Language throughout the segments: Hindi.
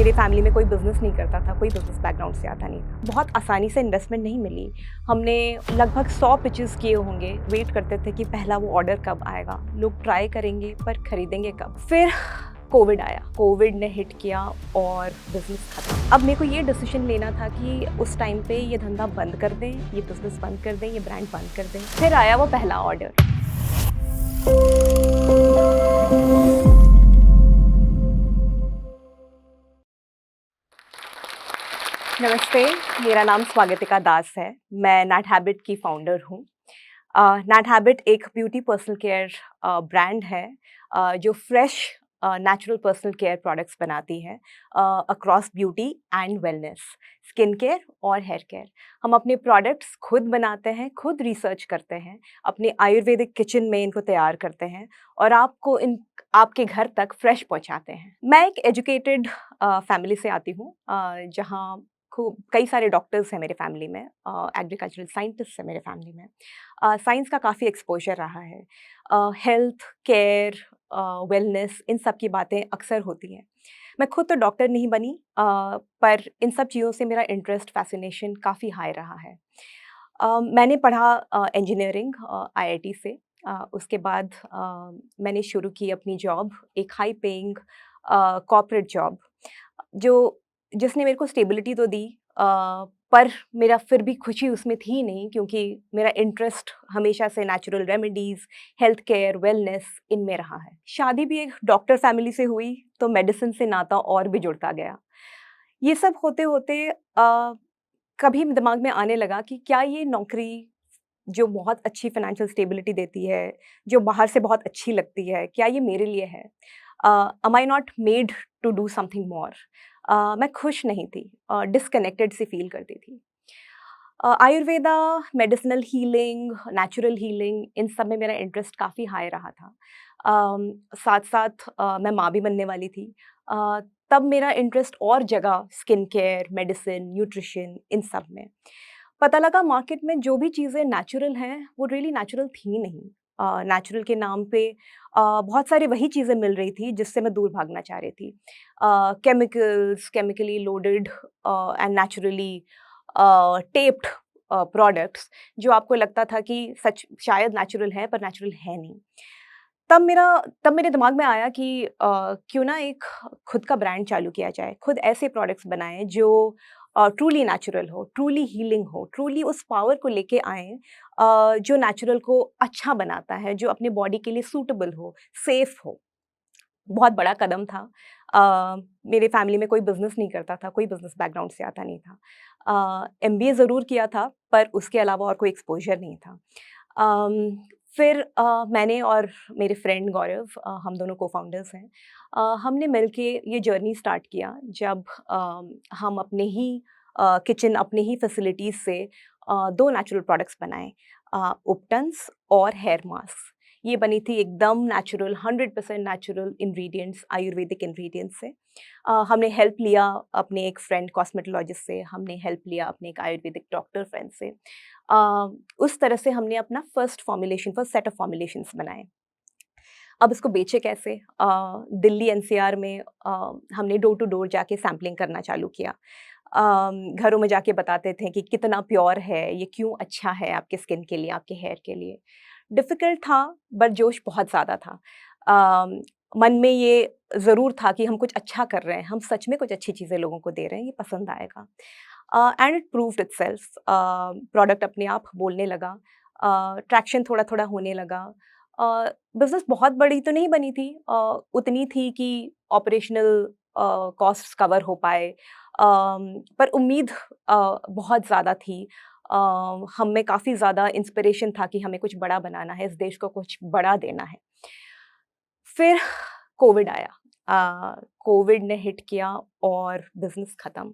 मेरे फैमिली में कोई बिज़नेस नहीं करता था, कोई बिज़नेस बैकग्राउंड से आता नहीं था। बहुत आसानी से इन्वेस्टमेंट नहीं मिली। हमने लगभग 100 पिचेज़ किए होंगे, वेट करते थे कि पहला वो ऑर्डर कब आएगा। लोग ट्राई करेंगे पर खरीदेंगे कब? फिर कोविड आया, कोविड ने हिट किया और बिज़नेस खत्म। अब मेरे को ये डिसीजन लेना था कि उस टाइम पे ये धंधा बंद कर दें, ये बिज़नेस बंद कर दें, ये ब्रांड बंद कर दें। फिर आया वो पहला ऑर्डर। नमस्ते, मेरा नाम स्वागतिका दास है। मैं नैट हैबिट की फाउंडर हूँ। नैट हैबिट एक ब्यूटी पर्सनल केयर ब्रांड है जो fresh natural personal care products बनाती है across beauty and wellness, skin care और हेयर केयर। हम अपने प्रोडक्ट्स खुद बनाते हैं, खुद रिसर्च करते हैं, अपने आयुर्वेदिक किचन में इनको तैयार करते हैं और आपको इन आपके घर तक फ्रेश पहुँचाते हैं। मैं एक एजुकेटेड फैमिली से आती हूँ जहाँ खूब कई सारे डॉक्टर्स हैं मेरे फैमिली में, एग्रीकल्चरल साइंटिस्ट हैं मेरे फैमिली में। साइंस का काफ़ी एक्सपोज़र रहा है। हेल्थ केयर, वेलनेस इन सब की बातें अक्सर होती हैं। मैं खुद तो डॉक्टर नहीं बनी, पर इन सब चीज़ों से मेरा इंटरेस्ट, फ़ैसिनेशन काफ़ी हाई रहा है। मैंने पढ़ा इंजीनियरिंग आईआईटी से। उसके बाद मैंने शुरू की अपनी जॉब, एक हाई पेइंग कॉर्पोरेट जॉब, जो जिसने मेरे को स्टेबिलिटी तो दी, पर मेरा फिर भी खुशी उसमें थी नहीं क्योंकि मेरा इंटरेस्ट हमेशा से natural remedies, health care, wellness इनमें रहा है। शादी भी एक डॉक्टर फैमिली से हुई तो मेडिसिन से नाता और भी जुड़ता गया। ये सब होते-होते कभी दिमाग में आने लगा कि क्या ये नौकरी जो बहुत अच्छी फ़ाइनेंशियल स्टेबिलिटी देती है, जो बाहर से बहुत अच्छी लगती है, क्या ये मेरे लिए है? Am I not made to do something more? मैं खुश नहीं थी, डिस्कनेक्टेड सी फ़ील करती थी। Ayurveda, medicinal healing, natural healing इन सब में मेरा इंटरेस्ट काफ़ी हाई रहा था। साथ-साथ मैं माँ भी बनने वाली थी। तब मेरा इंटरेस्ट और जगा skin care, medicine, nutrition in सब में। पता लगा मार्केट में जो भी चीज़ें नेचुरल हैं, वो रियली नेचुरल थी नहीं। नेचुरल के नाम पे बहुत सारी वही चीज़ें मिल रही थी जिससे मैं दूर भागना चाह रही थी। Chemicals, chemically loaded and naturally taped products जो आपको लगता था कि सच शायद नेचुरल है पर नेचुरल है नहीं। तब मेरे दिमाग में आया कि क्यों ना एक खुद का ब्रांड चालू किया जाए, खुद ऐसे प्रोडक्ट्स बनाएँ जो ट्रूली नेचुरल हो, ट्रूली हीलिंग हो, ट्रूली उस पावर को लेके आएँ जो नेचुरल को अच्छा बनाता है, जो अपने बॉडी के लिए सूटेबल हो, सेफ हो। बहुत बड़ा कदम था। मेरे फैमिली में कोई बिज़नेस नहीं करता था, कोई बिज़नेस बैकग्राउंड से आता नहीं था। एमबीए ज़रूर किया था, पर उसके अलावा और कोई एक्सपोज़र नहीं था। फिर मैंने और मेरे फ्रेंड गौरव, हम दोनों को-फाउंडर्स हैं। हमने मिलके ये जर्नी स्टार्ट किया जब हम अपने ही किचन, अपने ही फैसिलिटीज़ से 2 नेचुरल प्रोडक्ट्स बनाए, उपटन्स और हेयर मास्क। ये बनी थी एकदम natural, 100% natural ingredients, Ayurvedic ingredients से। हमने हेल्प लिया अपने एक फ्रेंड कॉस्मेटोलॉजिस्ट से, हमने हेल्प लिया अपने एक आयुर्वेदिक डॉक्टर फ्रेंड से। उस तरह से हमने अपना फर्स्ट सेट ऑफ फॉर्मुलेशंस बनाए। अब इसको बेचे कैसे? दिल्ली एनसीआर में हमने डोर टू डोर जाके सैंपलिंग करना चालू किया। घरों में जाके बताते थे कि कितना प्योर है, ये क्यों अच्छा है आपके स्किन के लिए, आपके हेयर के लिए। डिफ़िकल्ट था, बट जोश बहुत ज़्यादा था। मन में ये ज़रूर था कि हम कुछ अच्छा कर रहे हैं, हम सच में कुछ अच्छी चीज़ें लोगों को दे रहे हैं, ये पसंद आएगा। And it proved itself. Product अपने आप बोलने लगा, ट्रैक्शन थोड़ा-थोड़ा होने लगा। बिज़नेस बहुत बड़ी तो नहीं बनी थी, उतनी थी कि ऑपरेशनल कॉस्ट्स कवर हो पाए। पर उम्मीद बहुत ज़्यादा थी। अ, हम में काफ़ी ज़्यादा इंस्पिरेशन था कि हमें कुछ बड़ा बनाना है, इस देश को कुछ बड़ा देना है। फिर कोविड आया। कोविड ने हिट किया और बिज़नेस ख़त्म।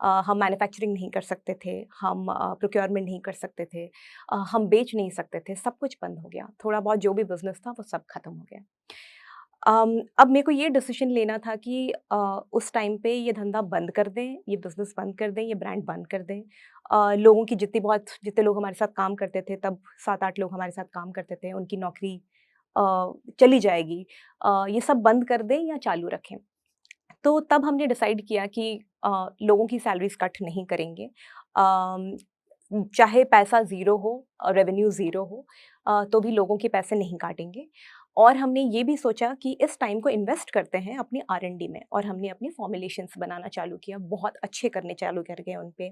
हम मैन्युफैक्चरिंग नहीं कर सकते थे, हम प्रोक्योरमेंट नहीं कर सकते थे, हम बेच नहीं सकते थे, सब कुछ बंद हो गया। थोड़ा बहुत जो भी बिज़नेस था वो सब ख़त्म हो गया। अब मेरे को ये डिसीज़न लेना था कि उस टाइम पे ये धंधा बंद कर दें, ये बिज़नेस बंद कर दें, ये ब्रांड बंद कर दें। लोगों की जितने लोग हमारे साथ काम करते थे, तब 7-8 लोग हमारे साथ काम करते थे, उनकी नौकरी चली जाएगी। ये सब बंद कर दें या चालू रखें? तो तब हमने डिसाइड किया कि लोगों की सैलरीज़ कट नहीं करेंगे। चाहे पैसा ज़ीरो हो रेवेन्यू ज़ीरो हो तो भी लोगों के पैसे नहीं काटेंगे। और हमने ये भी सोचा कि इस टाइम को इन्वेस्ट करते हैं अपनी आर&डी में, और हमने अपनी फ़ॉर्मुलेशंस बनाना चालू किया, बहुत अच्छे करने चालू कर गए उन पे।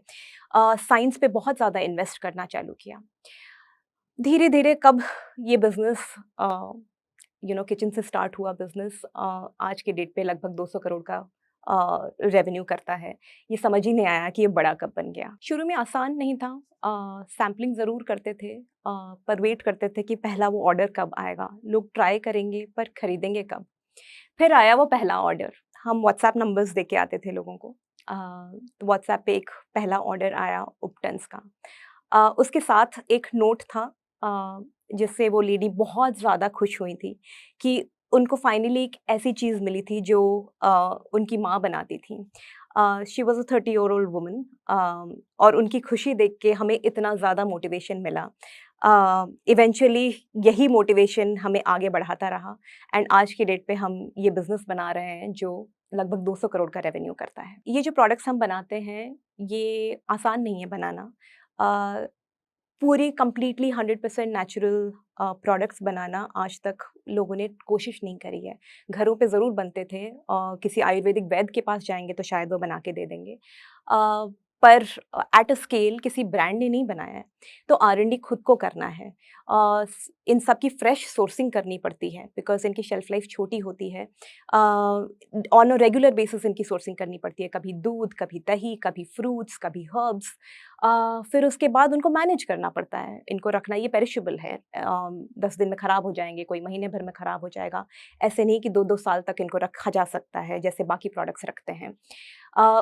साइंस पे बहुत ज़्यादा इन्वेस्ट करना चालू किया। धीरे-धीरे कब ये बिज़नेस किचन से स्टार्ट हुआ बिज़नेस, आज के डेट पे लगभग 200 करोड़ का रेवेन्यू करता है। ये समझ ही नहीं आया कि ये बड़ा कब बन गया। शुरू में आसान नहीं था, सैंपलिंग ज़रूर करते थे, पर वेट करते थे कि पहला वो ऑर्डर कब आएगा। लोग ट्राई करेंगे पर खरीदेंगे कब? फिर आया वो पहला ऑर्डर। हम व्हाट्सएप नंबर्स दे के आते थे लोगों को। तो व्हाट्सएप पे एक पहला ऑर्डर आया उपटन्स का। उसके साथ एक नोट था, जिससे वो लेडी बहुत ज़्यादा खुश हुई थी कि उनको फाइनली एक ऐसी चीज़ मिली थी जो उनकी माँ बनाती थी। She was a 30 year old woman, और उनकी खुशी देख के हमें इतना ज़्यादा मोटिवेशन मिला। इवेंचुअली यही मोटिवेशन हमें आगे बढ़ाता रहा, एंड आज की डेट पे हम ये बिज़नेस बना रहे हैं जो लगभग 200 करोड़ का रेवेन्यू करता है। ये जो प्रोडक्ट्स हम बनाते हैं, ये आसान नहीं है बनाना। अ, पूरी कंप्लीटली 100% नेचुरल प्रोडक्ट्स बनाना आज तक लोगों ने कोशिश नहीं करी है। घरों पे ज़रूर बनते थे, किसी आयुर्वेदिक वैद्य के पास जाएँगे तो शायद वो बना के दे देंगे। पर एट अ स्केल किसी ब्रांड ने नहीं बनाया है, तो आर&डी खुद को करना है। इन सब की फ्रेश सोर्सिंग करनी पड़ती है बिकॉज़ इनकी शेल्फ लाइफ छोटी होती है। ऑन अ रेगुलर बेसिस इनकी सोर्सिंग करनी पड़ती है, कभी दूध, कभी दही, कभी फ्रूट्स, कभी हर्ब्स। फिर उसके बाद उनको मैनेज करना पड़ता है, इनको रखना, ये पेरिशेबल है, 10 दिन में ख़राब हो जाएँगे, कोई महीने भर में ख़राब हो जाएगा। ऐसे नहीं कि 2-2 साल तक इनको रखा जा सकता है, जैसे बाकी प्रोडक्ट्स रखते हैं।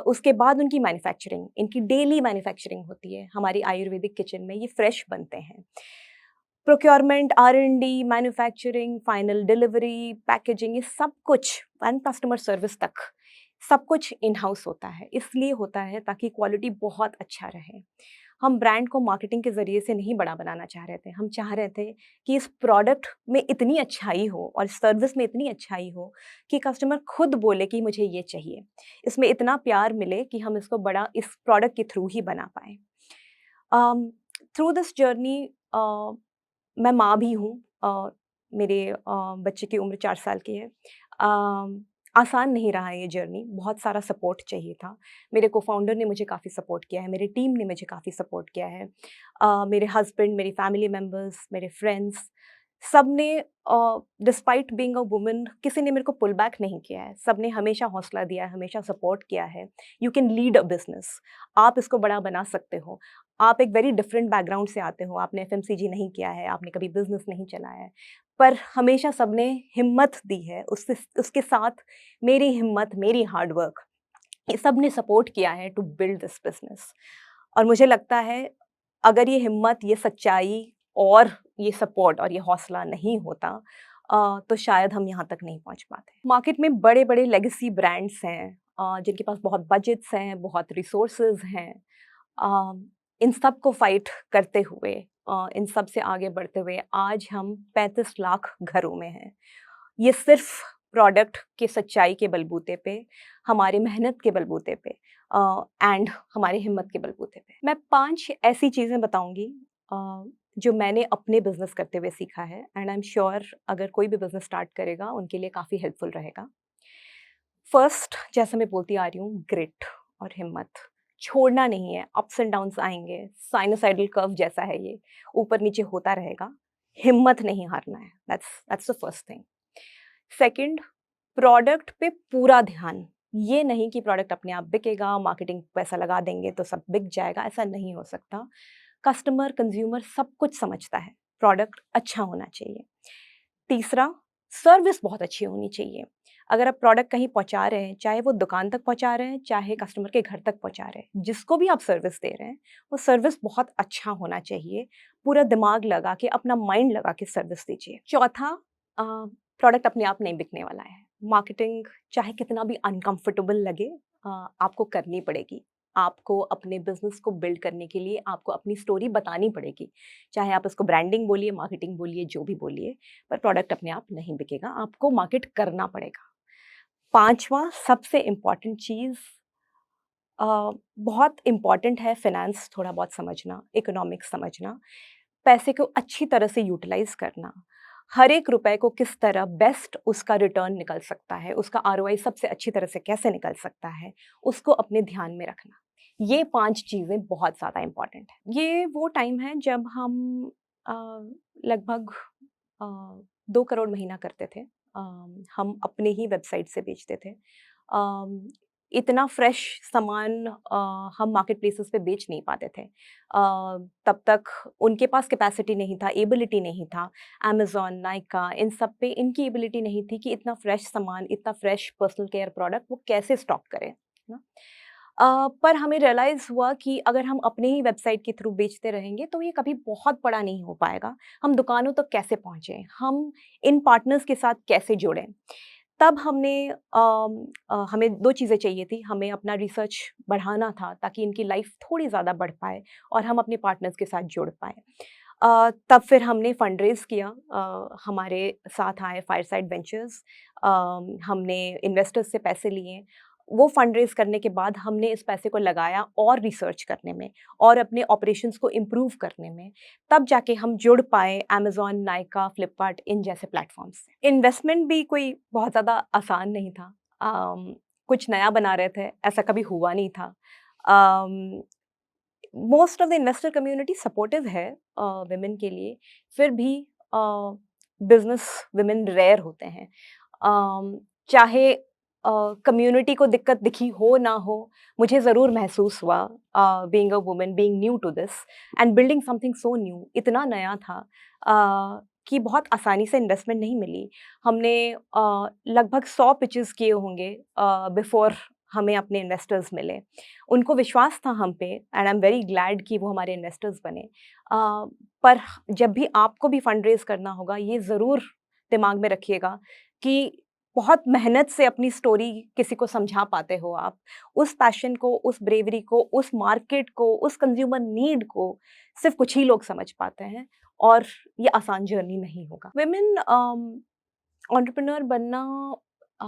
उसके बाद उनकी मैन्युफैक्चरिंग, इनकी डेली मैन्युफैक्चरिंग होती है। हमारी आयुर्वेदिक किचन में ये फ्रेश बनते हैं। Procurement, R and D, manufacturing, final delivery, packaging, ये सब कुछ एंड कस्टमर सर्विस तक, सब कुछ इन हाउस होता है। इसलिए होता है ताकि क्वालिटी बहुत अच्छा रहे। हम ब्रांड को मार्केटिंग के ज़रिए से नहीं बड़ा बनाना चाह रहे थे। हम चाह रहे थे कि इस प्रोडक्ट में इतनी अच्छाई हो और सर्विस में इतनी अच्छाई हो कि कस्टमर खुद बोले कि मुझे ये चाहिए। इसमें इतना प्यार मिले कि हम इसको बड़ा इस प्रोडक्ट के थ्रू ही बना पाएँ। थ्रू दिस जर्नी मैं माँ भी हूँ, मेरे बच्चे की उम्र 4 साल की है। आसान नहीं रहा ये जर्नी, बहुत सारा सपोर्ट चाहिए था। मेरे को-फाउंडर ने मुझे काफ़ी सपोर्ट किया है, मेरी टीम ने मुझे काफ़ी सपोर्ट किया है। मेरे हस्बैंड, मेरी फैमिली मेंबर्स, मेरे फ्रेंड्स, सबने डिस्पाइट बीइंग अ वुमन किसी ने मेरे को पुल बैक नहीं किया है। सबने हमेशा हौसला दिया है, हमेशा सपोर्ट किया है। You can lead a business, आप इसको बड़ा बना सकते हो। आप एक वेरी डिफरेंट बैकग्राउंड से आते हो, आपने एफएमसीजी नहीं किया है, आपने कभी बिज़नेस नहीं चलाया है, पर हमेशा सबने हिम्मत दी है। उससे उसके साथ मेरी हिम्मत, मेरी हार्ड वर्क, ये सबने सपोर्ट किया है टू बिल्ड दिस बिज़नेस। और मुझे लगता है अगर ये हिम्मत, ये सच्चाई और ये सपोर्ट और ये हौसला नहीं होता, तो शायद हम यहाँ तक नहीं पहुँच पाते। मार्केट में बड़े-बड़े लेगेसी ब्रांड्स हैं, जिनके पास बहुत बजट्स हैं, बहुत रिसोर्सेज़ हैं। अ, इन सब को फाइट करते हुए, इन सब से आगे बढ़ते हुए आज हम 35 लाख घरों में हैं। ये सिर्फ़ प्रोडक्ट की सच्चाई के बलबूते पे, हमारी मेहनत के बलबूते पे, एंड हमारी हिम्मत के बलबूते पे। मैं 5 ऐसी चीज़ें बताऊँगी जो मैंने अपने बिज़नेस करते हुए सीखा है, एंड आई एम श्योर अगर कोई भी बिज़नेस स्टार्ट करेगा, उनके लिए काफ़ी हेल्पफुल रहेगा। फर्स्ट, जैसे मैं बोलती आ रही हूँ, ग्रिट और हिम्मत। छोड़ना नहीं है, अप्स एंड डाउन्स आएँगे, साइनसॉइडल कर्व जैसा है ये, ऊपर-नीचे होता रहेगा। हिम्मत नहीं हारना है, that's the first thing. Second, product पे पूरा ध्यान। ये नहीं कि प्रोडक्ट अपने आप बिकेगा, मार्केटिंग पैसा लगा देंगे तो सब बिक जाएगा, ऐसा नहीं हो सकता। कस्टमर, कंज़्यूमर सब कुछ समझता है, प्रोडक्ट अच्छा होना चाहिए। तीसरा, सर्विस बहुत अच्छी होनी चाहिए। अगर आप प्रोडक्ट कहीं पहुँचा रहे हैं, चाहे वो दुकान तक पहुँचा रहे हैं, चाहे कस्टमर के घर तक पहुँचा रहे हैं, जिसको भी आप सर्विस दे रहे हैं, वो सर्विस बहुत अच्छा होना चाहिए। पूरा दिमाग लगा के, अपना माइंड लगा के सर्विस दीजिए। चौथा, अ, प्रोडक्ट अपने आप नहीं बिकने वाला है। मार्केटिंग चाहे कितना भी अनकम्फर्टेबल लगे, आपको करनी पड़ेगी। आपको अपने बिज़नेस को बिल्ड करने के लिए आपको अपनी स्टोरी बतानी पड़ेगी। चाहे आप इसको ब्रांडिंग बोलिए, मार्केटिंग बोलिए, जो भी बोलिए, पर प्रोडक्ट अपने आप नहीं बिकेगा, आपको मार्केट करना पड़ेगा। पाँचवाँ सबसे इम्पोर्टेंट चीज़ अ, बहुत इम्पोर्टेंट है फ़िनांस थोड़ा बहुत समझना, इकोनॉमिक्स समझना, पैसे को अच्छी तरह से यूटिलाइज़ करना, हर एक रुपए को किस तरह बेस्ट उसका रिटर्न निकल सकता है, उसका आरओआई सबसे अच्छी तरह से कैसे निकल सकता है, उसको अपने ध्यान में रखना। ये 5 चीज़ें बहुत ज़्यादा इम्पोर्टेंट हैं। ये वो टाइम है जब हम अ, लगभग अ, 2 करोड़ महीना करते थे। हम अपने ही वेबसाइट से बेचते थे। इतना फ्रेश सामान हम मार्केट प्लेसेस पे बेच नहीं पाते थे। तब तक उनके पास कैपेसिटी नहीं था, एबिलिटी नहीं था। अमेज़न, नायका इन सब पे इनकी एबिलिटी नहीं थी कि इतना फ्रेश सामान, इतना फ्रेश पर्सनल केयर प्रोडक्ट वो कैसे स्टॉक करें, है ना? पर हमें रियलाइज़ हुआ कि अगर हम अपने ही वेबसाइट के थ्रू बेचते रहेंगे तो ये कभी बहुत बड़ा नहीं हो पाएगा। हम दुकानों तक कैसे पहुँचे? हम इन पार्टनर्स के साथ कैसे जुड़ें? तब हमें 2 चीज़ें चाहिए थी, हमें अपना रिसर्च बढ़ाना था ताकि इनकी लाइफ़ थोड़ी ज़्यादा बढ़ पाए और हम अपने पार्टनर्स के साथ जुड़ पाएँ। तब फिर हमने फंड रेज़ किया, हमारे साथ आए फायरसाइड वेंचर्स, हमने इन्वेस्टर्स से पैसे लिए। वो फंड रेज़ करने के बाद हमने इस पैसे को लगाया और रिसर्च करने में और अपने ऑपरेशंस को इम्प्रूव करने में। तब जाके हम जुड़ पाए अमेज़न, नायका, फ्लिपकार्ट इन जैसे प्लेटफ़ॉर्म्स से। इन्वेस्टमेंट भी कोई बहुत ज़्यादा आसान नहीं था। कुछ नया बना रहे थे, ऐसा कभी हुआ नहीं था। Um, most of the investor community supportive है वुमेन के लिए, फिर भी बिज़नेस वुमेन रेयर होते हैं। चाहे कम्युनिटी को दिक्कत दिखी हो ना हो, मुझे ज़रूर महसूस हुआ being a woman, being new to this and building something so new, इतना नया था कि बहुत आसानी से इन्वेस्टमेंट नहीं मिली। हमने लगभग 100 पिचेज़ किए होंगे बिफोर हमें अपने इन्वेस्टर्स मिले। उनको विश्वास था हम पे and I am very glad कि वो हमारे इन्वेस्टर्स बने। पर जब भी आपको भी फंड रेज़ करना होगा, ये ज़रूर दिमाग में रखिएगा कि बहुत मेहनत से अपनी स्टोरी किसी को समझा पाते हो आप। उस पैशन को, उस ब्रेवरी को, उस मार्केट को, उस कंज़्यूमर नीड को सिर्फ़ कुछ ही लोग समझ पाते हैं और ये आसान जर्नी नहीं होगा। वुमेन एंटरप्रेन्योर बनना अ,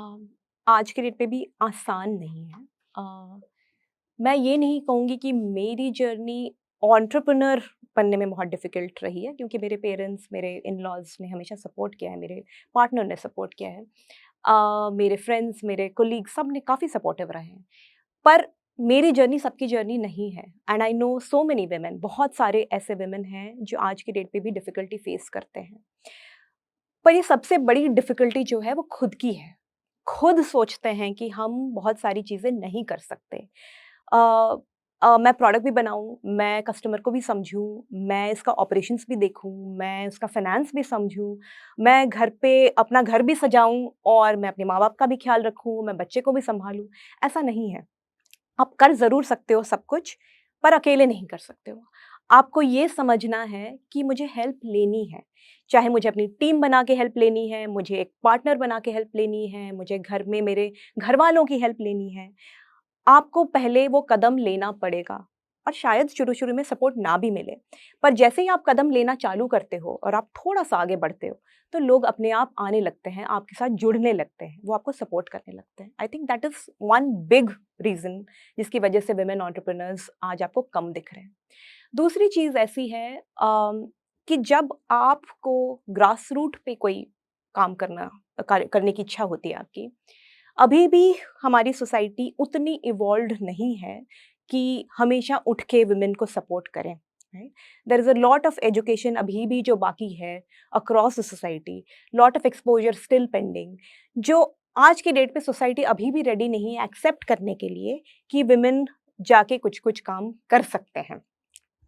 आज के डेट पे भी आसान नहीं है। मैं ये नहीं कहूँगी कि मेरी जर्नी एंटरप्रेन्योर बनने में बहुत डिफ़िकल्ट रही है क्योंकि मेरे पेरेंट्स, मेरे इन-लॉज़ ने हमेशा सपोर्ट किया है, मेरे पार्टनर ने सपोर्ट किया है। मेरे फ्रेंड्स, मेरे कोलीग सब ने काफ़ी सपोर्टिव रहे हैं। पर मेरी जर्नी सबकी जर्नी नहीं है and I know so many women, बहुत सारे ऐसे वुमेन हैं जो आज की डेट पे भी डिफ़िकल्टी फ़ेस करते हैं। पर ये सबसे बड़ी डिफ़िकल्टी जो है वो खुद की है। खुद सोचते हैं कि हम बहुत सारी चीज़ें नहीं कर सकते। अ मैं प्रोडक्ट भी बनाऊँ, मैं कस्टमर को भी समझूँ, मैं इसका ऑपरेशंस भी देखूँ, मैं उसका फाइनेंस भी समझूँ, मैं घर पे अपना घर भी सजाऊँ और मैं अपने माँ-बाप का भी ख़्याल रखूँ, मैं बच्चे को भी सँभालूँ, ऐसा नहीं है। आप कर ज़रूर सकते हो सब कुछ, पर अकेले नहीं कर सकते हो। आपको ये समझना है कि मुझे हेल्प लेनी है, चाहे मुझे अपनी टीम बना के हेल्प लेनी है, मुझे एक पार्टनर बना के हेल्प लेनी है, मुझे घर में मेरे घरवालों की हेल्प लेनी है। आपको पहले वो कदम लेना पड़ेगा और शायद शुरू-शुरू में सपोर्ट ना भी मिले। पर जैसे ही आप कदम लेना चालू करते हो और आप थोड़ा-सा आगे बढ़ते हो, तो लोग अपने आप आने लगते हैं, आपके साथ जुड़ने लगते हैं, वो आपको सपोर्ट करने लगते हैं। I think that is one big reason जिसकी वजह से वुमेन एंटरप्रेन्योर्स आज आपको कम दिख रहे हैं। दूसरी चीज़ ऐसी है कि जब आपको ग्रास रूट पे कोई काम करने की इच्छा होती है आपकी, अभी भी हमारी सोसाइटी उतनी इवॉल्व्ड नहीं है कि हमेशा उठ के वुमेन को सपोर्ट करें, right? There is a lot of education अभी भी जो बाकी है across the society, lot of exposure still pending, जो आज की डेट पे सोसाइटी अभी भी रेडी नहीं है एक्सेप्ट करने के लिए कि वुमेन जाके कुछ-कुछ काम कर सकते हैं।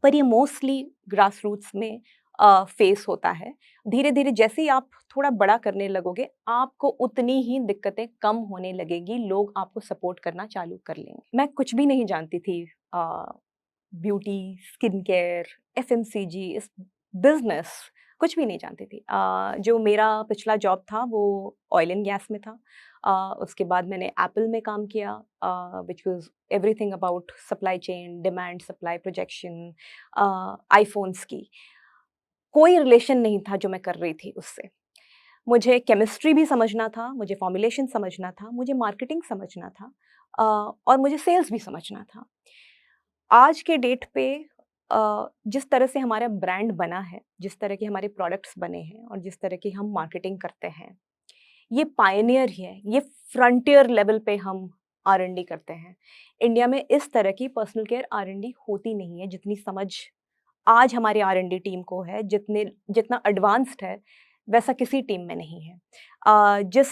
पर ये मोस्टली ग्रास रूट्स में फेस होता है। धीरे-धीरे जैसे ही आप थोड़ा बड़ा करने लगोगे, आपको उतनी ही दिक्कतें कम होने लगेगी, लोग आपको सपोर्ट करना चालू कर लेंगे। मैं कुछ भी नहीं जानती थी ब्यूटी, स्किन केयर, एफएमसीजी, इस बिज़नेस कुछ भी नहीं जानती थी। जो मेरा पिछला जॉब था वो ऑयल एंड गैस में था। उसके बाद मैंने एप्पल में काम किया, which was everything about supply chain, demand, supply, projection, iPhones की। कोई रिलेशन नहीं था जो मैं कर रही थी उससे। मुझे केमिस्ट्री भी समझना था, मुझे फ़ॉर्मुलेशन समझना था, मुझे मार्केटिंग समझना था और मुझे सेल्स भी समझना था। आज के डेट पे जिस तरह से हमारा ब्रांड बना है, जिस तरह के हमारे प्रोडक्ट्स बने हैं और जिस तरह की हम मार्केटिंग करते हैं, ये पायनियर ही है, ये फ्रंटियर लेवल पे हम आर&डी करते हैं। इंडिया में इस तरह की पर्सनल केयर आर&डी होती नहीं है, जितनी समझ आज हमारी आर&डी टीम को है, जितना एडवांस्ड है, वैसा किसी टीम में नहीं है। जिस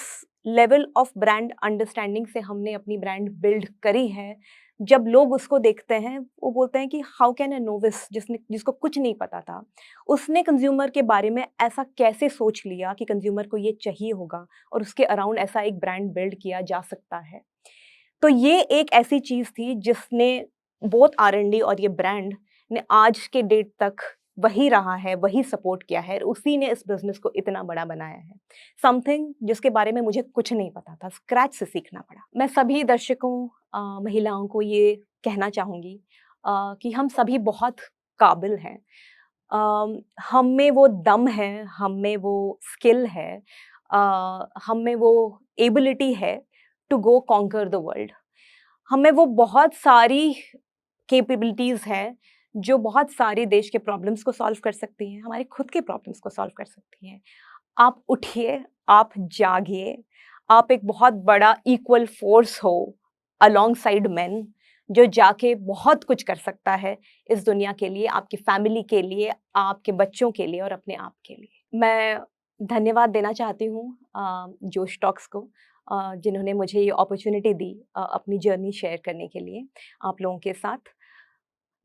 लेवल ऑफ ब्रांड अंडरस्टैंडिंग से हमने अपनी ब्रांड बिल्ड करी है, जब लोग उसको देखते हैं, वो बोलते हैं कि हाउ कैन अ नोविस जिसको कुछ नहीं पता था, उसने कंज़्यूमर के बारे में ऐसा कैसे सोच लिया कि कंज़्यूमर को ये चाहिए होगा और उसके अराउंड ऐसा एक ब्रांड बिल्ड किया जा सकता है। तो ये एक ऐसी चीज़ थी जिसने बोथ आर&डी और ये ब्रांड ने आज के डेट तक वही रहा है, वही सपोर्ट किया है, उसी ने इस बिज़नेस को इतना बड़ा बनाया है। समथिंग जिसके बारे में मुझे कुछ नहीं पता था, स्क्रैच से सीखना पड़ा। मैं सभी दर्शकों महिलाओं को ये कहना चाहूँगी कि हम सभी बहुत काबिल हैं। हम में वो दम है, हम में वो स्किल है, हम में वो एबिलिटी है to go conquer the world. हमें वो बहुत सारी कैपेबिलिटीज़ हैं, जो बहुत सारे देश के प्रॉब्लम्स को सॉल्व कर सकती हैं, हमारे खुद के प्रॉब्लम्स को सॉल्व कर सकती हैं। आप उठिए, आप जागिए, आप एक बहुत बड़ा इक्वल फ़ोर्स हो अलोंगसाइड मेन, जो जाके बहुत कुछ कर सकता है इस दुनिया के लिए, आपकी फैमिली के लिए, आपके बच्चों के लिए और अपने आप के लिए। मैं धन्यवाद देना चाहती हूँ जोश टॉक्स को जिन्होंने मुझे ये अपॉर्च्युनिटी दी अपनी जर्नी शेयर करने के लिए आप लोगों के साथ।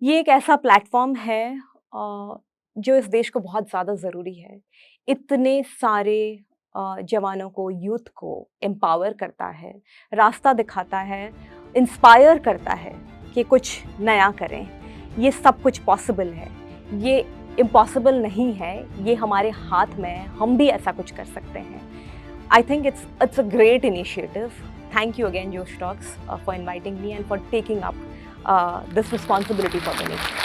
ये एक ऐसा प्लेटफ़ॉर्म है जो इस देश को बहुत ज़्यादा ज़रूरी है। इतने सारे जवानों को, यूथ को एम्पावर करता है, रास्ता दिखाता है, इंस्पायर करता है कि कुछ नया करें। ये सब कुछ पॉसिबल है। ये इम्पॉसिबल नहीं है, ये हमारे हाथ में है, हम भी ऐसा कुछ कर सकते हैं। I think it's a great initiative. Thank you again, Josh Talks, for inviting me and for taking up this responsibility for the nation.